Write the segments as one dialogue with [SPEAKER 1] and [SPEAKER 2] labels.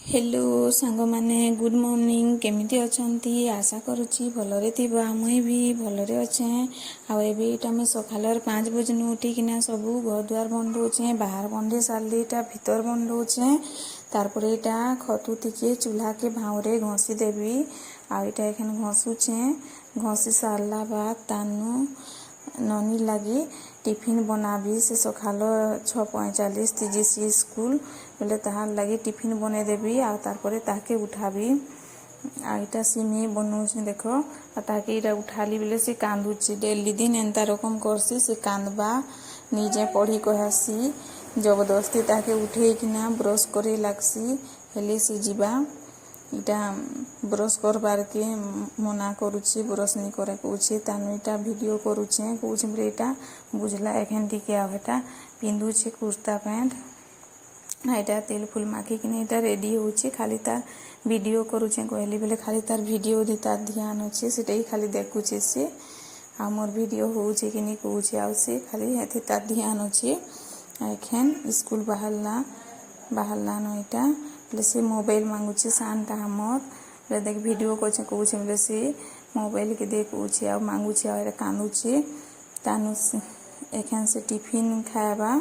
[SPEAKER 1] Hello सांग माने good morning केमिति अछंती आशा करूची भलरे थिबा मुई भी भलरे अच्छे आ एबे इटा मैं सखालर 5 बजे नु उठी किना सबू घर द्वार बंदोचे बाहर बंदे साली इटा भीतर बंदोचे तारपरे इटा खतु तिके चूल्हा के भावरे घसी देबी आ इटा एखन घसुचे घसी सारला बाद तानु ननी लगी टिफिन बनाबी से सखाल 6:45 तीजी स्कूल बोले ताहार लगी टिफिन बने देबी आ तारपरे ताके उठाबी आ इटा सिमी बनौछि देखो आ ताके इटा उठाली बोले से कांदुछि डेली दिन एंता रकम करसी से कांदबा निजे पढ़ी कहसी जबरदस्ती ताके उठे किना ब्रश करे लागसी हेले से जीवा इटा ब्रश करबार के मना करुछि ब्रश नहीं करे कहूछि तानु इटा वीडियो करुछि कहूछि बोले इटा बुझला एखन टिके आबेटा पिंदुछि कुर्ता पैंट इटा तेल फुल माखी किने इटा रेडी होछि खाली तार वीडियो करुछि कहली बोले खाली तार वीडियो दे तार ध्यान अछि सेटाई खाली देखुछि से आ मोर वीडियो होछि कि नहीं कहूछि आ से खाली हेथि तार ध्यान अछि एखन स्कूल बाहरला न इटा बोले से मोबाइल मांगुछि सानटा हमर बोले देख वीडियो कोछ कहूछि बोले से मोबाइल के दे कहूछि आ मांगुछि आ कांदुछि तानु एखन से टिफिन खाएबा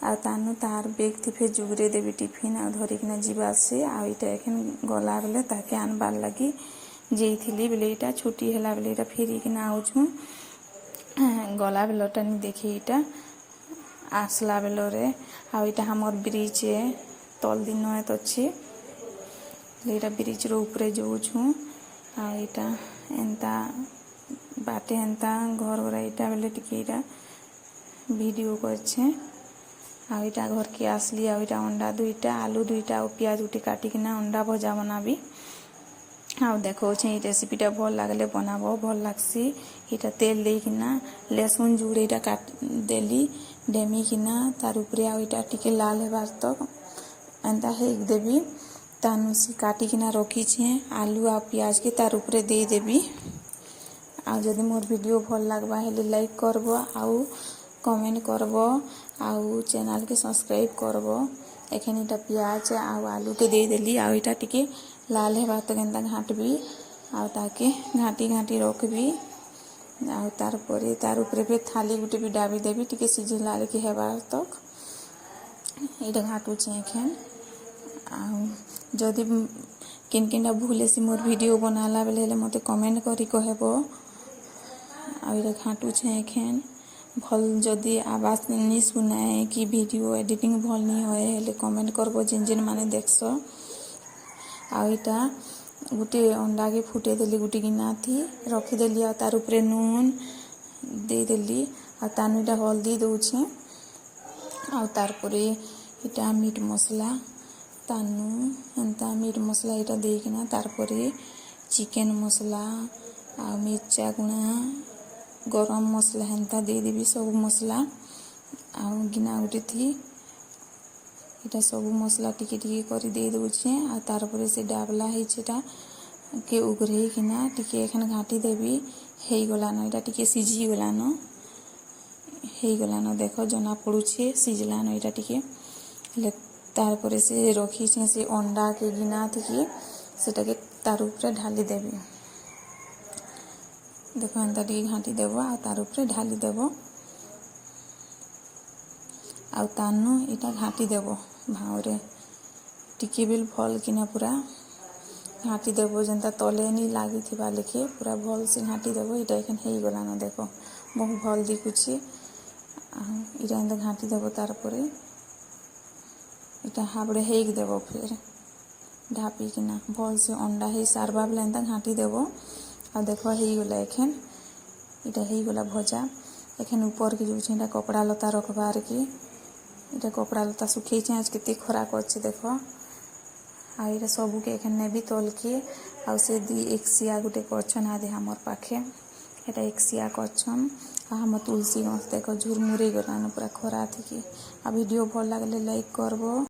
[SPEAKER 1] आ तानु तार बेग थिफे जुगरे देबी टिफिन आ धरि किना जीवा से आ इटा एखन गला बोले ताके आनबार लगी जेइथिली बोले इटा छुट्टी हला बोले इटा फेरी किना आउछु गला बेलटा नि देखि इटा आसला बेलरे आ इटा हमर ब्रिज तल दिन नयत अच्छी इटा ब्रिज रो ऊपर जाऊँ आ इटा एंता बाटे एंता घर घर इटा बेले टिके इटा वीडियो करछे आ इटा घर के आसली आ इटा अंडा दुईटा आलू दुईटा और प्याज उठी काटिकिना अंडा भजा बनाबी आ देखो छे रेसिपीटा भल लागले बनाबो भल लागसी इटा तेल देकिना लहसुन जुड़े इटा काट देली डेमी किना तार ऊपर आ इटा टिके लाल हेबार तक एंता हेक देबी तानु से काटिकिना रखी छे आलू आ प्याज के तार ऊपर दे देबी आ जदि मोर वीडियो भल लागबा हेले लाइक करबो आउ कमेंट करबो आउ चैनल के सब्सक्राइब करबो एखन इटा प्याज आ आलू के दे देली आ इटा टिके लाल हेबा तक एंता घाटबी आ ताके घाटी घाटी रखबी आ तार परे तार ऊपर पे थाली गुटे भी डाबी देबी टिके सिझे लाल के हेबा तक इटा घाटुछि एखन जदि किन किनटा भूले से मोर वीडियो बनाला बेले हेले मते कमेंट करी कहबो आ इटा घाटुछि एखन भल जदि आवाज नहीं सुनाए कि वीडियो एडिटिंग भल नहीं होए हेले कमेंट करबो जिन जिन माने देखसो आ इटा गुटे अंडा के फुटे देली गुटे गिना थी रखी देली आ तार ऊपर नून दे देली आ तानु इटा हल्दी दउछे आ तार परे इटा मीट मसला तानु एंता मीट मसला इटा देकिना तार परे चिकन मसला आ मिर्चा गुणा गरम मसला एंता दे देबी सब मसला आ गिना गुटे थी इटा सब मसला टिके टिके करी दे दउछे आ तार परे से डाबला हेछेटा के उगरे किना टिके एखन घाटी देबी हेई गलानो इटा टिके सिझी गलानो हेई गलानो देखो जना पड़ुछे सिझलानो इटा टिके ले तार परे से रखी छे से अंडा के गिना थी सेटा के तार ऊपर ढाली देबी देखो एंता टिके घाटी देबो आ तार ऊपर ढाली देबो आ तानु इटा घाटी देबो भावरे टिके बिल भल किना पूरा घाटी देबो जेंता तले नहीं लागी थिबा लेखे पूरा भल से घाटी देबो इटा एखन हेई गलानो देखो बहुत भल दिखुछि इटा एंता घाटी देबो तार परे इटा हाबड़े हेक देबो फिर ढापी किना भल से अंडा हे सारबा बेले एंता घाटी देबो आ देखो हेई गला एखन इटा हेई गला भजा एखन ऊपर के जो छेटा कपड़ा लता रखबार के इटा कपड़ा लता सुखै छे आज केते खरा करछे देखो आ इटा सबु के एखन नेबी तल के आ से दी एकसिया गुटे करछन आदे हमर पाखे एटा एकसिया करछन आ हम तुलसी गछ देखो झुरमुरे गलान पूरा खरा थी आ वीडियो भल लागले लाइक करबो।